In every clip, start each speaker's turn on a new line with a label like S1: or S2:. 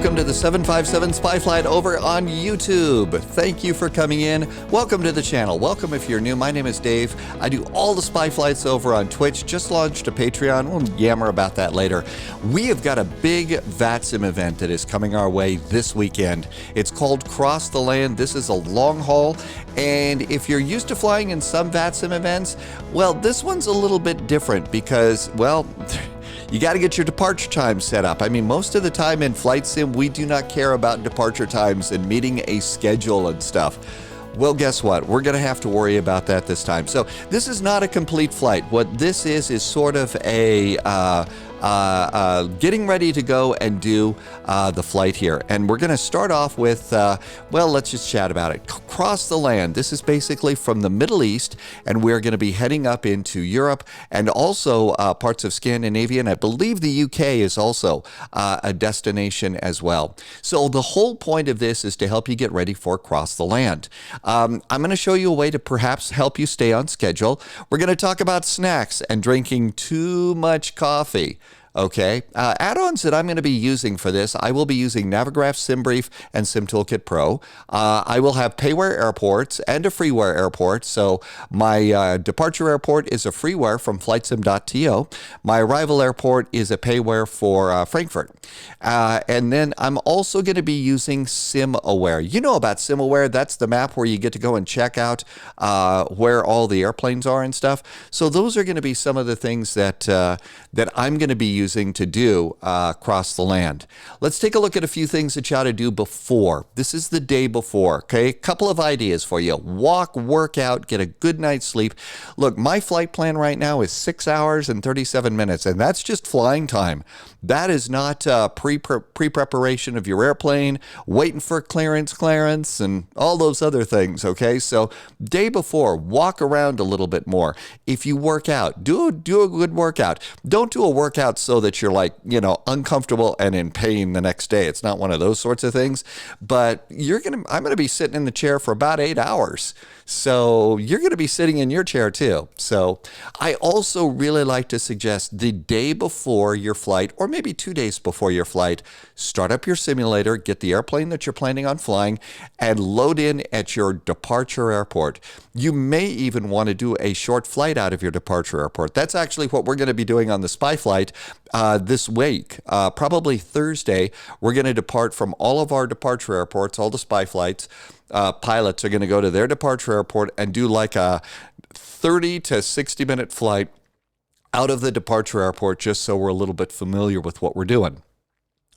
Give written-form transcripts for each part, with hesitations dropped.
S1: welcome to the 757 Spy Flight over on YouTube. Thank you for coming in. Welcome to the channel. Welcome if you're new. My name is Dave. I do all the spy flights over on Twitch. Just launched a Patreon. We'll yammer about that later. We have got a big VATSIM event that is coming our way this weekend. It's called Cross the Land. This is a long haul, and if you're used to flying in some VATSIM events, well, this one's a little bit different because, well, you got to get your departure time set up. I mean, most of the time in flight sim, we do not care about departure times and meeting a schedule and stuff. Well, guess what? We're going to have to worry about that this time. So this is not a complete flight. What this is sort of a getting ready to go and do the flight here. And we're going to start off with, well, let's just chat about it. Cross the land. This is basically from the Middle East, and we're going to be heading up into Europe and also parts of Scandinavia. And I believe the UK is also a destination as well. So the whole point of this is to help you get ready for Cross the Land. I'm going to show you a way to perhaps help you stay on schedule. We're going to talk about snacks and drinking too much coffee. Okay, add-ons that I'm going to be using for this, I will be using Navigraph SimBrief and SimToolkit Pro. I will have payware airports and a freeware airport. So my departure airport is a freeware from flightsim.to. My arrival airport is a payware for Frankfurt. And then I'm also going to be using SimAware. You know about SimAware. That's the map where you get to go and check out where all the airplanes are and stuff. So those are going to be some of the things that that I'm going to be using to do Cross the Land. Let's take a look at a few things that you ought to do before. This is the day before, okay? A couple of ideas for you. Walk, work out, get a good night's sleep. Look, my flight plan right now is 6 hours and 37 minutes, and that's just flying time. That is not pre-preparation of your airplane, waiting for clearance, and all those other things, okay? So day before, walk around a little bit more. If you work out, do a good workout. Don't do a workout so that you're like, you know, uncomfortable and in pain the next day. It's not one of those sorts of things, but I'm going to be sitting in the chair for about 8 hours. So you're going to be sitting in your chair too. So I also really like to suggest the day before your flight, or maybe 2 days before your flight, start up your simulator, get the airplane that you're planning on flying, and load in at your departure airport. You may even want to do a short flight out of your departure airport. That's actually what we're going to be doing on the spy flight this week. Probably Thursday, we're going to depart from all of our departure airports, all the spy flights. Pilots are going to go to their departure airport and do like a 30 to 60 minute flight out of the departure airport, just so we're a little bit familiar with what we're doing.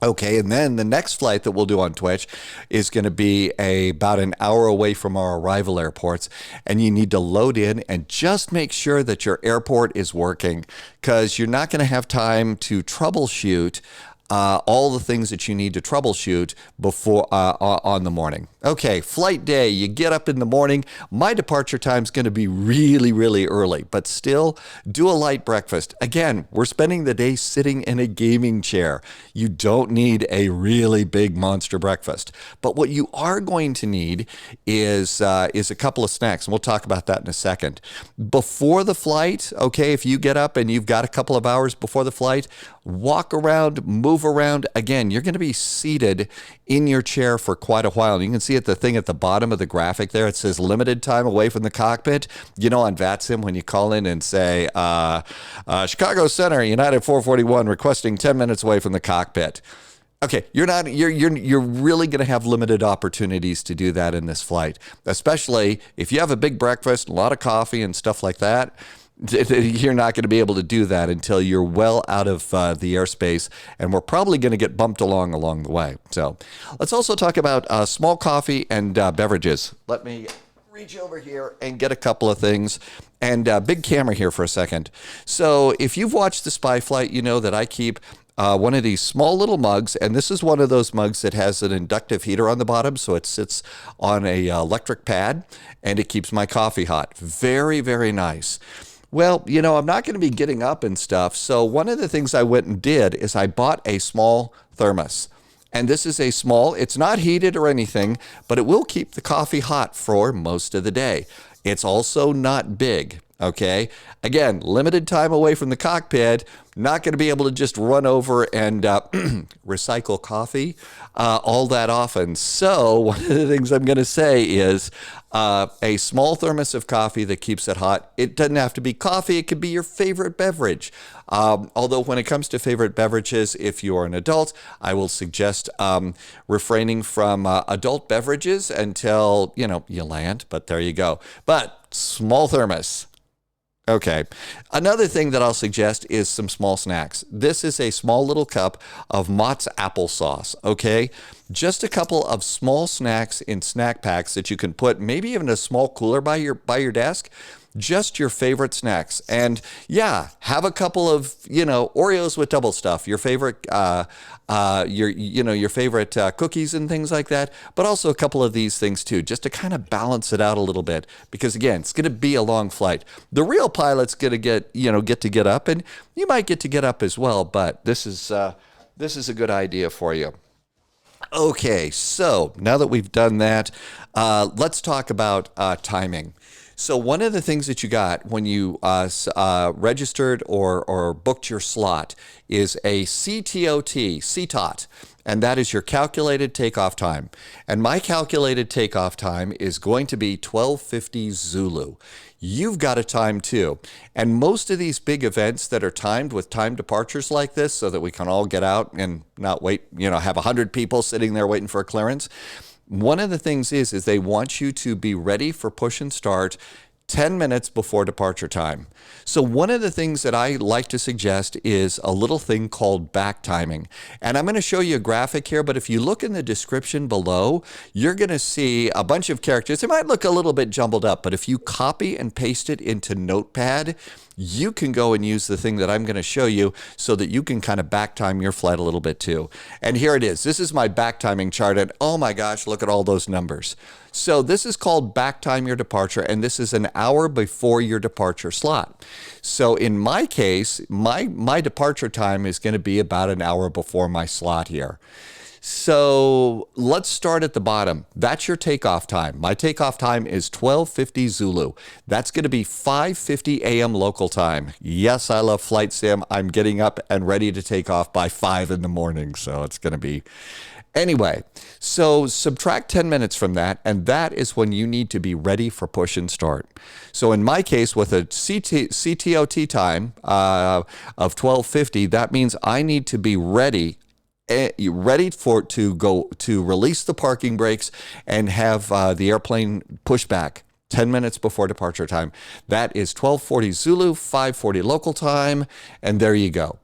S1: Okay, and then the next flight that we'll do on Twitch is going to be about an hour away from our arrival airports, and you need to load in and just make sure that your airport is working, because you're not going to have time to troubleshoot all the things that you need to troubleshoot before on the morning. Okay, flight day, you get up in the morning. My departure time is going to be really, really early, but still do a light breakfast. Again, we're spending the day sitting in a gaming chair. You don't need a really big monster breakfast. But what you are going to need is a couple of snacks, and we'll talk about that in a second. Before the flight, okay, if you get up and you've got a couple of hours before the flight, walk around, move around. Again, you're going to be seated in your chair for quite a while. You can see the thing at the bottom of the graphic there. It says limited time away from the cockpit. You know, on VATSIM, when you call in and say, Chicago Center, United 441, requesting 10 minutes away from the cockpit. Okay, you're really going to have limited opportunities to do that in this flight, especially if you have a big breakfast, a lot of coffee and stuff like that. You're not going to be able to do that until you're well out of the airspace, and we're probably going to get bumped along the way. So let's also talk about small coffee and beverages. Let me reach over here and get a couple of things. And big camera here for a second. So if you've watched the spy flight, you know that I keep one of these small little mugs, and this is one of those mugs that has an inductive heater on the bottom, so it sits on a electric pad, and it keeps my coffee hot. Very, very nice. Well, you know, I'm not going to be getting up and stuff, so one of the things I went and did is I bought a small thermos. And this is a small, it's not heated or anything, but it will keep the coffee hot for most of the day. It's also not big. Okay. Again, limited time away from the cockpit. Not going to be able to just run over and recycle coffee all that often. So one of the things I'm going to say is a small thermos of coffee that keeps it hot. It doesn't have to be coffee. It could be your favorite beverage. Although when it comes to favorite beverages, if you're an adult, I will suggest refraining from adult beverages until, you land. But there you go. But small thermos. Okay. Another thing that I'll suggest is some small snacks. This is a small little cup of Mott's applesauce, okay? Just a couple of small snacks in snack packs that you can put maybe even a small cooler by your desk. Just your favorite snacks. And yeah, have a couple of, Oreos with double stuff, your favorite your favorite cookies and things like that, but also a couple of these things too, just to kind of balance it out a little bit, because again, it's going to be a long flight. The real pilot's going to get up, and you might get to get up as well, but this is a good idea for you. Okay, so now that we've done that, let's talk about timing. So one of the things that you got when you registered or booked your slot is a CTOT, and that is your calculated takeoff time. And my calculated takeoff time is going to be 12:50 Zulu. You've got a time too. And most of these big events that are timed with time departures like this, so that we can all get out and not wait, have 100 people sitting there waiting for a clearance. One of the things is they want you to be ready for push and start 10 minutes before departure time. So one of the things that I like to suggest is a little thing called back timing. And I'm going to show you a graphic here, but if you look in the description below, you're going to see a bunch of characters. It might look a little bit jumbled up, but if you copy and paste it into NotePad, you can go and use the thing that I'm going to show you so that you can kind of back time your flight a little bit too. And here it is. This is my back timing chart, and oh my gosh, look at all those numbers. So this is called back time your departure, and this is an hour before your departure slot. So in my case, my departure time is going to be about an hour before my slot here. So let's start at the bottom. That's your takeoff time. My takeoff time is 12:50 Zulu. That's going to be 5:50 a.m. local time. Yes, I love flight sim. I'm getting up and ready to take off by 5 in the morning. So it's going to be... Anyway, so subtract 10 minutes from that, and that is when you need to be ready for push and start. So in my case, with a CTOT time of 12:50, that means I need to be ready to go to release the parking brakes and have the airplane push back 10 minutes before departure time. That is 12:40 Zulu, 5:40 local time, and there you go.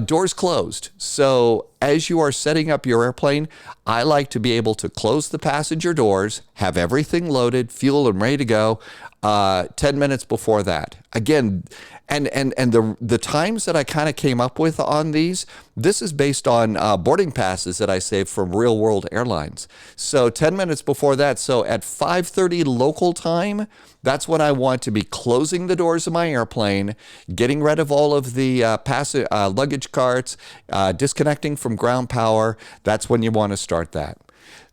S1: Doors closed. So as you are setting up your airplane, I like to be able to close the passenger doors, have everything loaded, fuel and ready to go 10 minutes before that. Again, and the times that I kind of came up with on these, this is based on boarding passes that I saved from Real World Airlines. So 10 minutes before that, so at 5:30 local time, that's when I want to be closing the doors of my airplane, getting rid of all of the luggage carts, disconnecting from ground power. That's when you want to start that.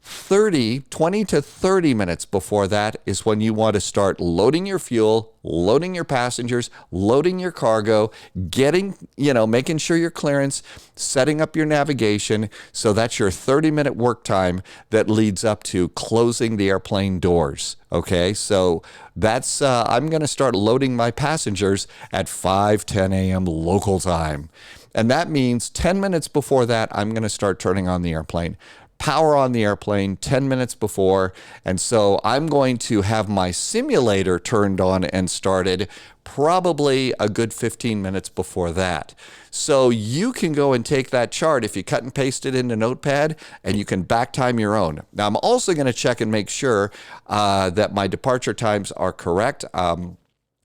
S1: 20 to 30 minutes before that is when you want to start loading your fuel, loading your passengers, loading your cargo, making sure your clearance, setting up your navigation. So that's your 30-minute work time that leads up to closing the airplane doors. Okay, so that's I'm going to start loading my passengers at 5:10 a.m. local time. And that means 10 minutes before that, I'm going to start turning on the airplane. Power on the airplane 10 minutes before. And so I'm going to have my simulator turned on and started probably a good 15 minutes before that. So you can go and take that chart if you cut and paste it into NotePad, and you can back time your own. Now I'm also going to check and make sure that my departure times are correct.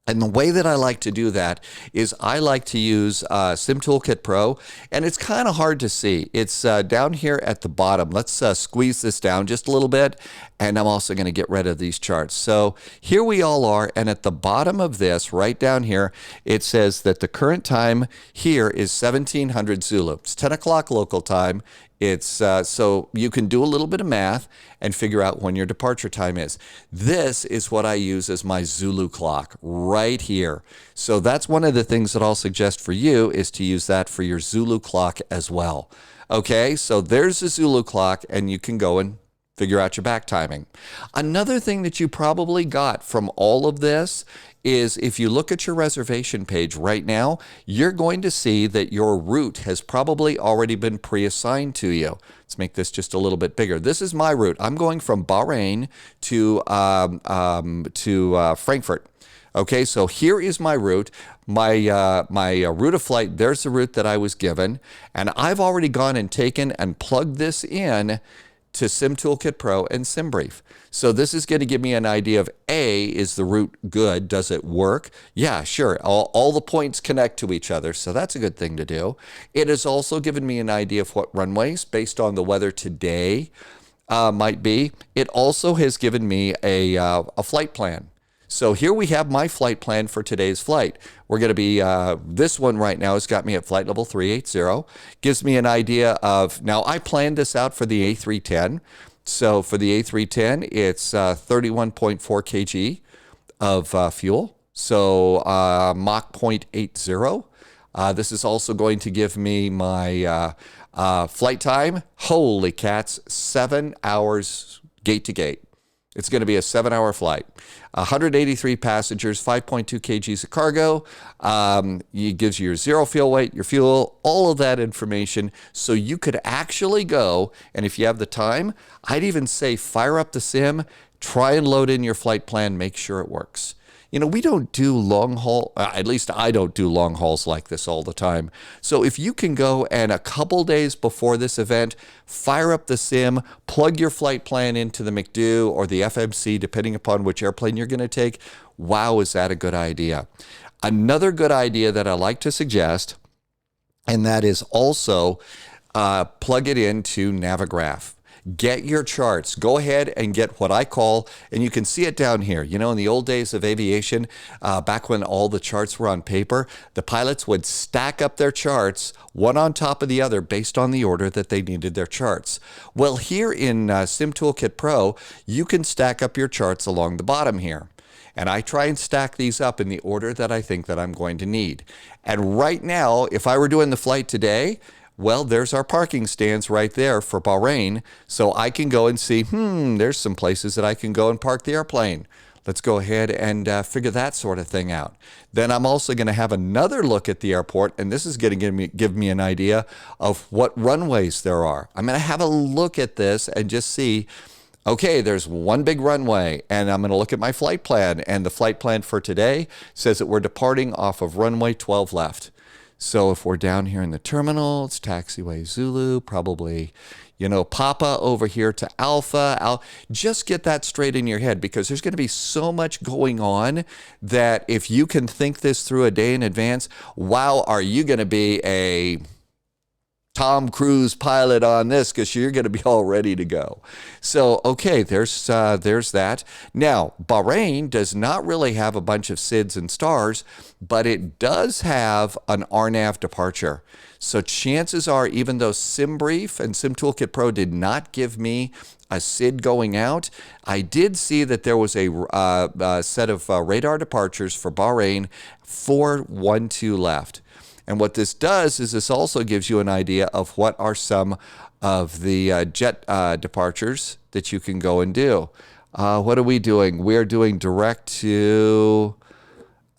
S1: And the way that I like to do that is I like to use Sim Toolkit Pro, and it's kind of hard to see. It's down here at the bottom. Let's squeeze this down just a little bit, and I'm also going to get rid of these charts. So here we all are, and at the bottom of this, right down here, it says that the current time here is 1700 Zulu. It's 10 o'clock local time. It's so you can do a little bit of math and figure out when your departure time is. This is what I use as my Zulu clock right here. So that's one of the things that I'll suggest for you is to use that for your Zulu clock as well. Okay, so there's the Zulu clock, and you can go and figure out your back timing. Another thing that you probably got from all of this is if you look at your reservation page right now, you're going to see that your route has probably already been pre-assigned to you. Let's make this just a little bit bigger. This is my route. I'm going from Bahrain to Frankfurt. Okay, so here is my route. My route of flight, there's the route that I was given. And I've already gone and taken and plugged this in to SimToolkit Pro and SimBrief. So this is going to give me an idea of A, is the route good? Does it work? Yeah, sure. All the points connect to each other, so that's a good thing to do. It has also given me an idea of what runways, based on the weather today, might be. It also has given me a flight plan. So here we have my flight plan for today's flight. We're going to be, this one right now has got me at flight level 380. Gives me an idea of, now I planned this out for the A310. So for the A310, it's 31.4 kg of fuel. So Mach 0.80. This is also going to give me my flight time. Holy cats, 7 hours gate to gate. It's going to be a 7-hour flight. 183 passengers, 5.2 kgs of cargo. It gives you your zero fuel weight, your fuel, all of that information. So you could actually go, and if you have the time, I'd even say fire up the sim, try and load in your flight plan, make sure it works. You know, we don't do long haul, at least I don't do long hauls like this all the time. So if you can go and a couple days before this event, fire up the sim, plug your flight plan into the McDo or the FMC, depending upon which airplane you're going to take, wow, is that a good idea? Another good idea that I like to suggest, and that is also plug it into Navigraph. Get your charts. Go ahead and get what I call, and you can see it down here. You know, in the old days of aviation, back when all the charts were on paper, the pilots would stack up their charts one on top of the other based on the order that they needed their charts. Well, here in SimToolkit Pro, you can stack up your charts along the bottom here. And I try and stack these up in the order that I think that I'm going to need. And right now, if I were doing the flight today, well, there's our parking stands right there for Bahrain. So I can go and see, there's some places that I can go and park the airplane. Let's go ahead and figure that sort of thing out. Then I'm also going to have another look at the airport, and this is going to give me an idea of what runways there are. I'm going to have a look at this and just see, okay, there's one big runway, and I'm going to look at my flight plan, and the flight plan for today says that we're departing off of runway 12 left. So if we're down here in the terminal, it's taxiway Zulu, probably, you know, Papa over here to Alpha. Just get that straight in your head, because there's going to be so much going on that if you can think this through a day in advance, wow, are you going to be a Tom Cruise pilot on this, because you're going to be all ready to go. So, okay, there's that. Now, Bahrain does not really have a bunch of SIDs and stars, but it does have an RNAV departure. So chances are, even though SimBrief and SimToolkit Pro did not give me a SID going out, I did see that there was a set of radar departures for Bahrain, 412 left. And what this does is this also gives you an idea of what are some of the jet departures that you can go and do. What are we doing? We're doing direct to,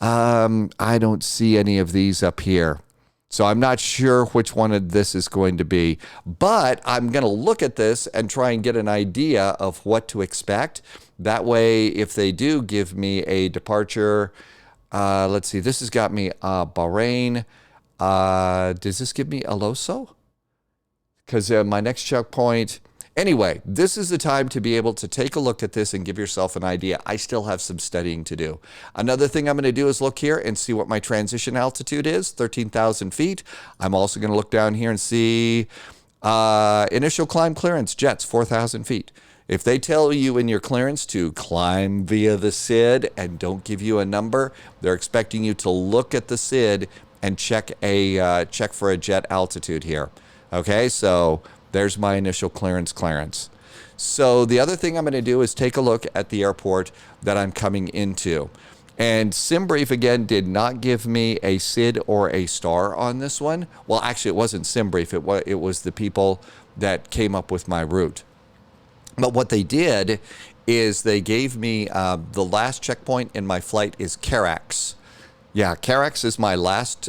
S1: I don't see any of these up here. So I'm not sure which one of this is going to be. But I'm going to look at this and try and get an idea of what to expect. That way, if they do give me a departure, let's see, this has got me Bahrain. Does this give me Aloso? Because my next checkpoint. Anyway, this is the time to be able to take a look at this and give yourself an idea. I still have some studying to do. Another thing I'm going to do is look here and see what my transition altitude is, 13,000 feet. I'm also going to look down here and see initial climb clearance, jets, 4,000 feet. If they tell you in your clearance to climb via the SID and don't give you a number, they're expecting you to look at the SID and check for a jet altitude here. Okay, so There's my initial clearance. So the other thing I'm going to do is take a look at the airport that I'm coming into. And SimBrief, again, did not give me a SID or a star on this one. Well, actually, it wasn't SimBrief. It was the people that came up with my route. But what they did is they gave me the last checkpoint in my flight is Carax. Yeah, Carax is my last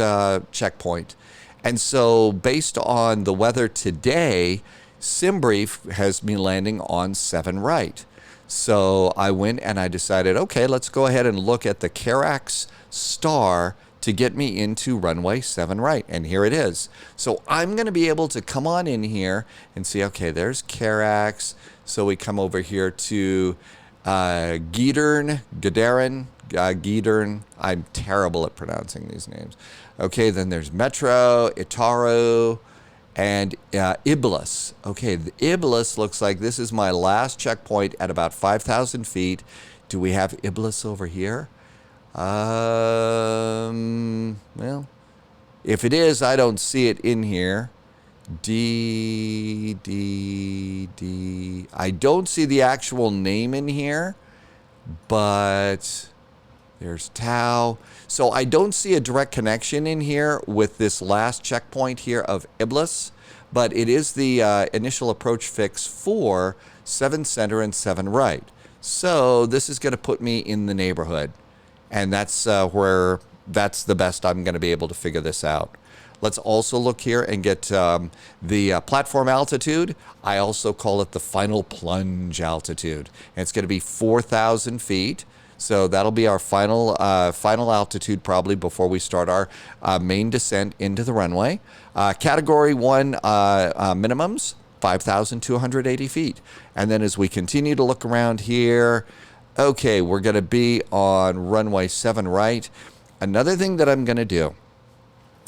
S1: checkpoint. And so based on the weather today, SimBrief has me landing on 7 right. So I went and I decided, okay, let's go ahead and look at the Carax star to get me into runway 7 right. And here it is. So I'm going to be able to come on in here and see, okay, there's Carax. So we come over here to Giedern. I'm terrible at pronouncing these names. Okay, then there's Metro, Itaru, and Iblis. Okay, the Iblis looks like this is my last checkpoint at about 5,000 feet. Do we have Iblis over here? Well, if it is, I don't see it in here. D. I don't see the actual name in here, but there's Tau. So I don't see a direct connection in here with this last checkpoint here of Iblis, but it is the initial approach fix for 7 center and 7 right. So this is going to put me in the neighborhood, and that's where that's the best I'm going to be able to figure this out. Let's also look here and get the platform altitude. I also call it the final plunge altitude. And it's going to be 4,000 feet. So that'll be our final altitude probably before we start our main descent into the runway. Category 1 minimums, 5,280 feet. And then as we continue to look around here, okay, we're going to be on runway 7 right. Another thing that I'm going to do,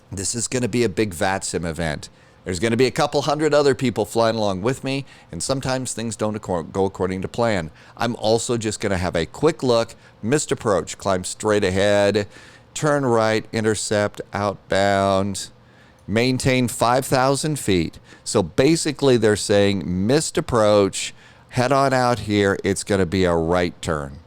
S1: this is going to be a big VATSIM event. There's going to be a couple hundred other people flying along with me, and sometimes things don't go according to plan. I'm also just going to have a quick look, missed approach, climb straight ahead, turn right, intercept, outbound, maintain 5,000 feet. So basically they're saying missed approach, head on out here, it's going to be a right turn.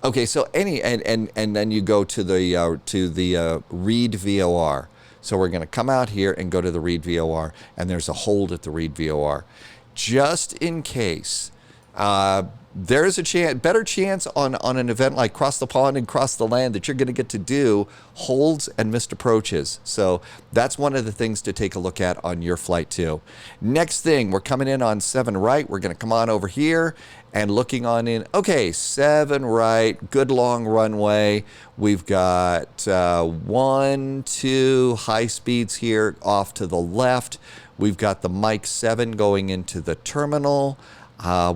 S1: Okay, so and then you go to the read VOR. So we're going to come out here and go to the read VOR, and there's a hold at the read VOR. Just in case, there's a better chance on an event like Cross the Pond and Cross the Land that you're going to get to do holds and missed approaches. So that's one of the things to take a look at on your flight too. Next thing, we're coming in on 7 right. We're going to come on over here and looking on in. Okay, 7 right, good long runway. We've got 1, 2 high speeds here off to the left. We've got the Mike 7 going into the terminal.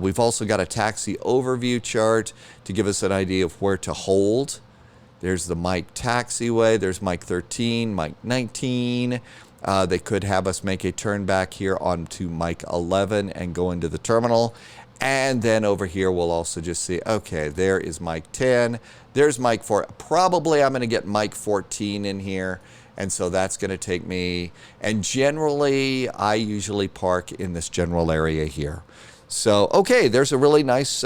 S1: We've also got a taxi overview chart to give us an idea of where to hold. There's the Mike taxiway. There's Mike 13, Mike 19. They could have us make a turn back here onto Mike 11 and go into the terminal. And then over here, we'll also just see, okay, there is Mike 10. There's Mike 4. Probably I'm going to get Mike 14 in here. And so that's going to take me. And generally, I usually park in this general area here. So, okay, there's a really nice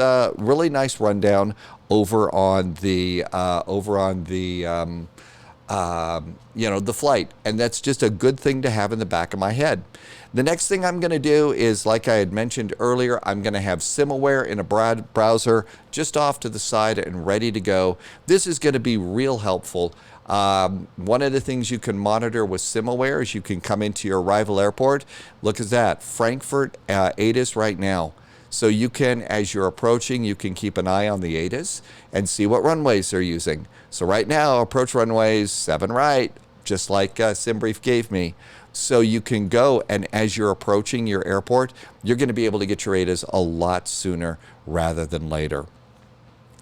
S1: rundown over on the the flight, and that's just a good thing to have in the back of my head. The next thing I'm going to do is, like I had mentioned earlier, I'm going to have SimAware in a browser just off to the side and ready to go. This is going to be real helpful. One of the things you can monitor with SimAware is you can come into your arrival airport. Look at that, Frankfurt ATIS right now. So you can, as you're approaching, you can keep an eye on the ATIS and see what runways they're using. So right now, approach runways 7 right, just like SimBrief gave me. So you can go, and as you're approaching your airport, you're going to be able to get your ATIS a lot sooner rather than later.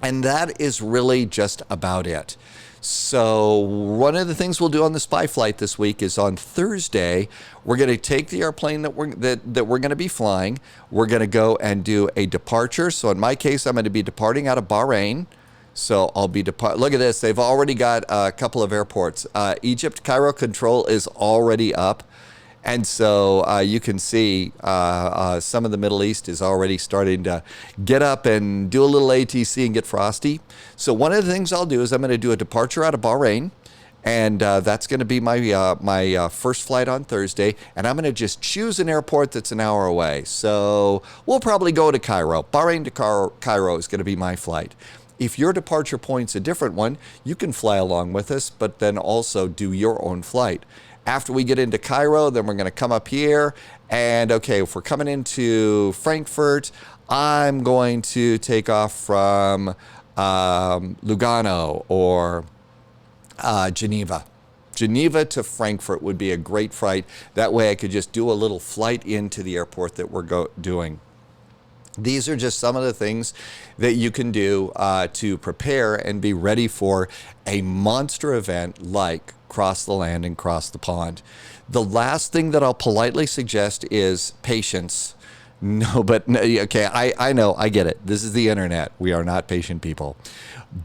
S1: And that is really just about it. So one of the things we'll do on the spy flight this week is on Thursday, we're going to take the airplane that we're going to be flying. We're going to go and do a departure. So in my case, I'm going to be departing out of Bahrain. So I'll be look at this. They've already got a couple of airports. Egypt Cairo control is already up. And so you can see some of the Middle East is already starting to get up and do a little ATC and get frosty. So one of the things I'll do is I'm going to do a departure out of Bahrain. And that's going to be my first flight on Thursday. And I'm going to just choose an airport that's an hour away. So we'll probably go to Cairo. Bahrain to Cairo is going to be my flight. If your departure point's a different one, you can fly along with us, but then also do your own flight. After we get into Cairo, then we're going to come up here. And okay, if we're coming into Frankfurt, I'm going to take off from Lugano or Geneva. Geneva to Frankfurt would be a great flight. That way I could just do a little flight into the airport that we're doing. These are just some of the things that you can do to prepare and be ready for a monster event like Cross the Land and Cross the Pond. The last thing that I'll politely suggest is patience. No, but okay, I know, I get it. This is the internet. We are not patient people.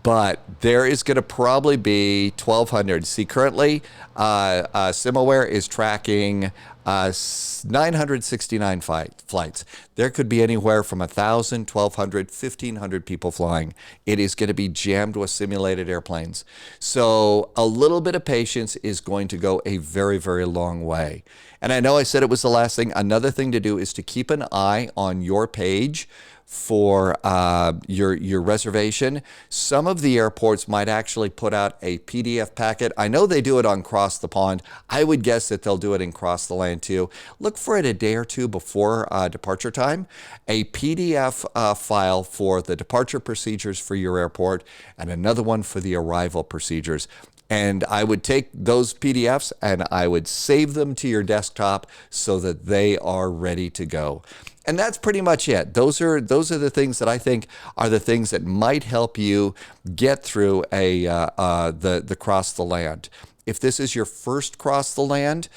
S1: But there is going to probably be 1,200. See, currently, SimAware is tracking 969 flights. There could be anywhere from 1,000, 1,200, 1,500 people flying. It is going to be jammed with simulated airplanes. So a little bit of patience is going to go a very, very long way. And I know I said it was the last thing. Another thing to do is to keep an eye on your page for your reservation. Some of the airports might actually put out a PDF packet. I know they do it on Cross the Pond. I would guess that they'll do it in Cross the Land too. Look for it a day or two before departure time. A PDF file for the departure procedures for your airport and another one for the arrival procedures. And I would take those PDFs and I would save them to your desktop so that they are ready to go. And that's pretty much it. Those are the things that I think are the things that might help you get through the Cross the Land. If this is your first Cross the Land,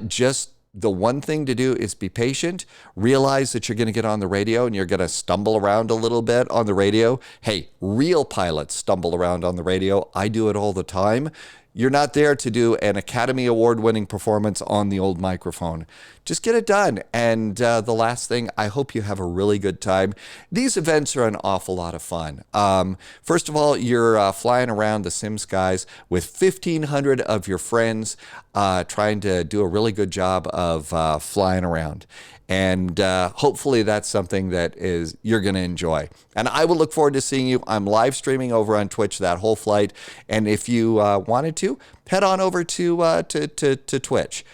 S1: just the one thing to do is be patient. Realize that you're going to get on the radio and you're going to stumble around a little bit on the radio. Hey, real pilots stumble around on the radio. I do it all the time. You're not there to do an Academy Award-winning performance on the old microphone. Just get it done. And the last thing, I hope you have a really good time. These events are an awful lot of fun. First of all, you're flying around the sim skies with 1,500 of your friends trying to do a really good job of flying around. And hopefully that's something that you're going to enjoy. And I will look forward to seeing you. I'm live streaming over on Twitch that whole flight. And if you wanted to, head on over to Twitch.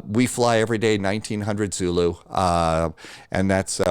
S1: We fly every day 1900 Zulu. And that's 2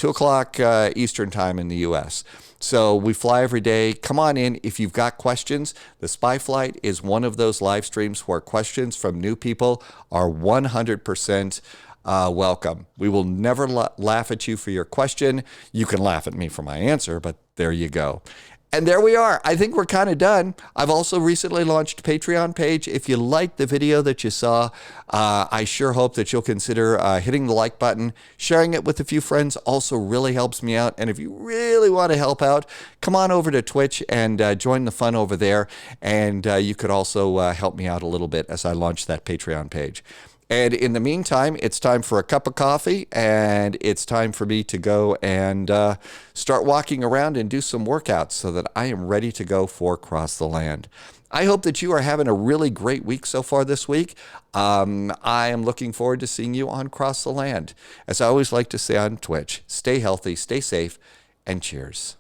S1: o'clock Eastern time in the U.S. So we fly every day. Come on in. If you've got questions, the Spy Flight is one of those live streams where questions from new people are 100% welcome. We will never laugh at you for your question. You can laugh at me for my answer, but there you go. And there we are. I think we're kind of done. I've also recently launched a Patreon page. If you liked the video that you saw, I sure hope that you'll consider hitting the like button. Sharing it with a few friends also really helps me out. And if you really want to help out, come on over to Twitch and join the fun over there. And you could also help me out a little bit as I launch that Patreon page. And in the meantime, it's time for a cup of coffee, and it's time for me to go and start walking around and do some workouts so that I am ready to go for Cross the Land. I hope that you are having a really great week so far this week. I am looking forward to seeing you on Cross the Land. As I always like to say on Twitch, stay healthy, stay safe, and cheers.